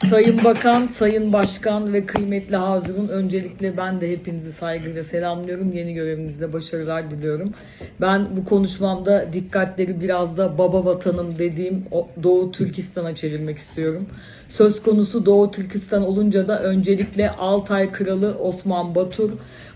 Sayın Bakan, Sayın Başkan ve kıymetli hazırım, öncelikle ben de hepinizi saygıyla selamlıyorum. Yeni görevinizde başarılar diliyorum. Ben bu konuşmamda dikkatleri biraz da baba vatanım dediğim Doğu Türkistan'a çevirmek istiyorum. Söz konusu Doğu Türkistan olunca da öncelikle Altay Kralı Osman Batur,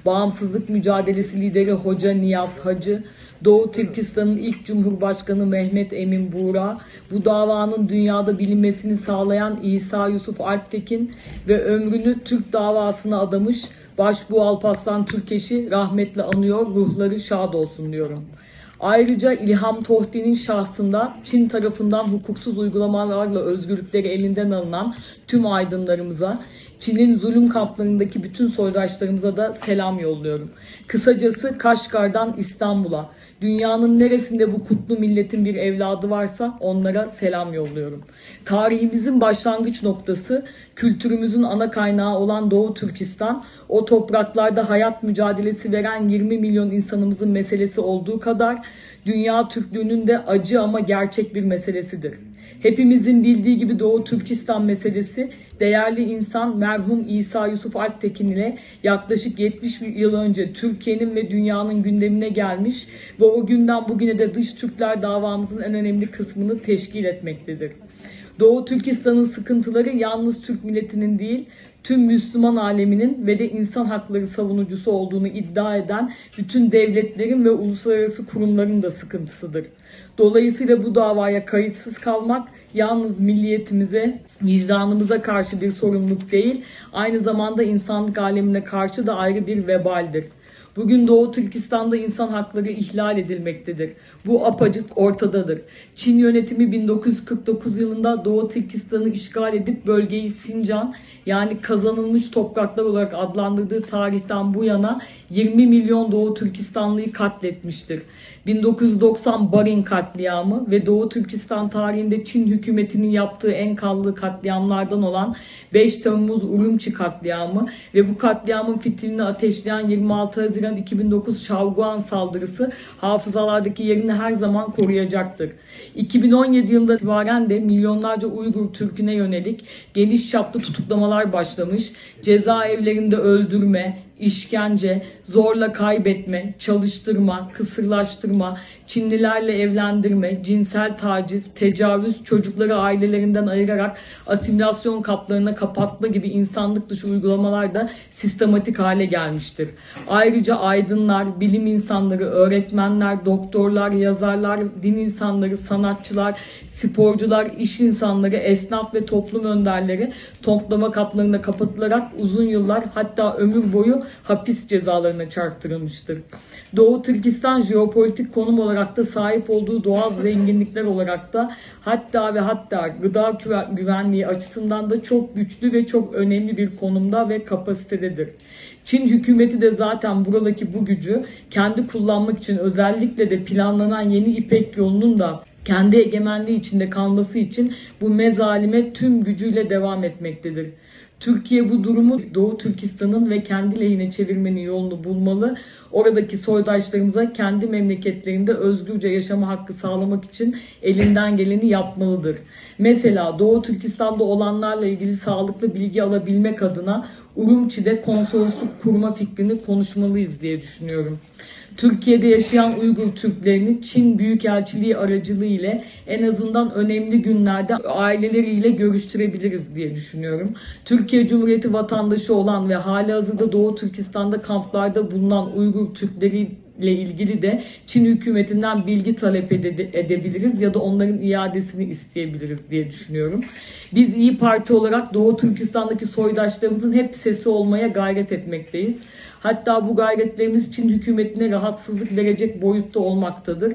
bağımsızlık mücadelesi lideri Hoca Niyaz Hacı, Doğu Türkistan'ın ilk Cumhurbaşkanı Mehmet Emin Buğra, bu davanın dünyada bilinmesini sağlayan İsa Yusuf Alptekin ve ömrünü Türk davasına adamış Başbuğ Alparslan Türkeş'i rahmetle anıyor, ruhları şad olsun diyorum. Ayrıca İlham Tohti'nin şahsında Çin tarafından hukuksuz uygulamalarla özgürlükleri elinden alınan tüm aydınlarımıza, Çin'in zulüm kamplarındaki bütün soydaşlarımıza da selam yolluyorum. Kısacası Kaşgar'dan İstanbul'a, dünyanın neresinde bu kutlu milletin bir evladı varsa onlara selam yolluyorum. Tarihimizin başlangıç noktası, kültürümüzün ana kaynağı olan Doğu Türkistan, o topraklarda hayat mücadelesi veren 20 milyon insanımızın meselesi olduğu kadar, dünya Türklüğünün de acı ama gerçek bir meselesidir. Hepimizin bildiği gibi Doğu Türkistan meselesi, değerli insan merhum İsa Yusuf Alptekin ile yaklaşık 70 yıl önce Türkiye'nin ve dünyanın gündemine gelmiş ve o günden bugüne de dış Türkler davamızın en önemli kısmını teşkil etmektedir. Doğu Türkistan'ın sıkıntıları yalnız Türk milletinin değil, tüm Müslüman aleminin ve de insan hakları savunucusu olduğunu iddia eden bütün devletlerin ve uluslararası kurumların da sıkıntısıdır. Dolayısıyla bu davaya kayıtsız kalmak yalnız milliyetimize, vicdanımıza karşı bir sorumluluk değil, aynı zamanda insanlık alemine karşı da ayrı bir vebaldir. Bugün Doğu Türkistan'da insan hakları ihlal edilmektedir. Bu apacık ortadadır. Çin yönetimi 1949 yılında Doğu Türkistan'ı işgal edip bölgeyi Sincan, yani kazanılmış topraklar olarak adlandırdığı tarihten bu yana 20 milyon Doğu Türkistanlıyı katletmiştir. 1990 Barin katliamı ve Doğu Türkistan tarihinde Çin hükümetinin yaptığı en kanlı katliamlardan olan 5 Temmuz Urumçi katliamı ve bu katliamın fitilini ateşleyen 26 Haziran 2009 Şavguan saldırısı hafızalardaki yerini her zaman koruyacaktır. 2017 yılında itibaren de milyonlarca Uygur Türk'üne yönelik geniş çaplı tutuklamalar başlamış, cezaevlerinde öldürme, işkence, zorla kaybetme, çalıştırma, kısırlaştırma, Çinlilerle evlendirme, cinsel taciz, tecavüz, çocukları ailelerinden ayırarak asimilasyon kaplarına kapatma gibi insanlık dışı uygulamalar da sistematik hale gelmiştir. Ayrıca aydınlar, bilim insanları, öğretmenler, doktorlar, yazarlar, din insanları, sanatçılar, sporcular, iş insanları, esnaf ve toplum önderleri toplama kaplarına kapatılarak uzun yıllar, hatta ömür boyu hapis cezalarına çarptırılmıştır. Doğu Türkistan jeopolitik konum olarak da sahip olduğu doğal zenginlikler olarak da hatta gıda güvenliği açısından da çok güçlü ve çok önemli bir konumda ve kapasitededir. Çin hükümeti de zaten buradaki bu gücü kendi kullanmak için, özellikle de planlanan yeni İpek yolunun da kendi egemenliği içinde kalması için bu mezalime tüm gücüyle devam etmektedir. Türkiye bu durumu Doğu Türkistan'ın ve kendi lehine çevirmenin yolunu bulmalı. Oradaki soydaşlarımıza kendi memleketlerinde özgürce yaşama hakkı sağlamak için elinden geleni yapmalıdır. Mesela Doğu Türkistan'da olanlarla ilgili sağlıklı bilgi alabilmek adına Urumçi'de konsolosluk kurma fikrini konuşmalıyız diye düşünüyorum. Türkiye'de yaşayan Uygur Türklerini Çin Büyükelçiliği aracılığı ile en azından önemli günlerde aileleriyle görüştürebiliriz diye düşünüyorum. Türkiye Cumhuriyeti vatandaşı olan ve halihazırda Doğu Türkistan'da kamplarda bulunan Uygur Türkleri ile ilgili de Çin hükümetinden bilgi talep edebiliriz ya da onların iadesini isteyebiliriz diye düşünüyorum. Biz İYİ Parti olarak Doğu Türkistan'daki soydaşlarımızın hep sesi olmaya gayret etmekteyiz. Hatta bu gayretlerimiz Çin hükümetine rahatsızlık verecek boyutta olmaktadır.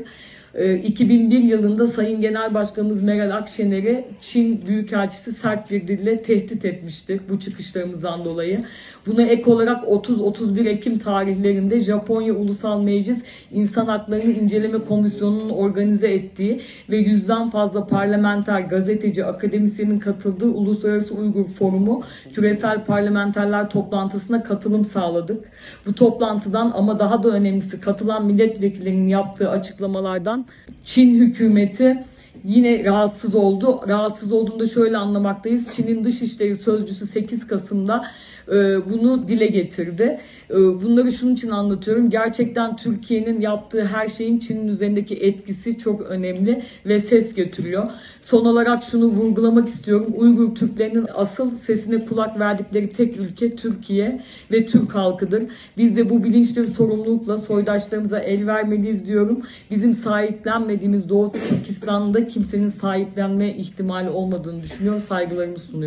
2001 yılında Sayın Genel Başkanımız Meral Akşener'i Çin Büyükelçisi sert bir dille tehdit etmiştir bu çıkışlarımızdan dolayı. Buna ek olarak 30-31 Ekim tarihlerinde Japonya Ulusal Meclis İnsan Haklarını İnceleme Komisyonu'nun organize ettiği ve 100'den fazla parlamenter, gazeteci, akademisyenin katıldığı Uluslararası Uygur Forumu Küresel Parlamenterler Toplantısına katılım sağladık. Bu toplantıdan ama daha da önemlisi katılan milletvekillerinin yaptığı açıklamalardan Çin hükümeti yine rahatsız oldu. Rahatsız olduğunu da şöyle anlamaktayız. Çin'in Dışişleri Sözcüsü 8 Kasım'da bunu dile getirdi. Bunları şunun için anlatıyorum. Gerçekten Türkiye'nin yaptığı her şeyin Çin'in üzerindeki etkisi çok önemli ve ses götürüyor. Son olarak şunu vurgulamak istiyorum. Uygur Türklerinin asıl sesine kulak verdikleri tek ülke Türkiye ve Türk halkıdır. Biz de bu bilinçli ve sorumlulukla soydaşlarımıza el vermeliyiz diyorum. Bizim sahiplenmediğimiz Doğu Türkistan'da kimsenin sahiplenme ihtimali olmadığını düşünüyor. Saygılarımı sunuyorum.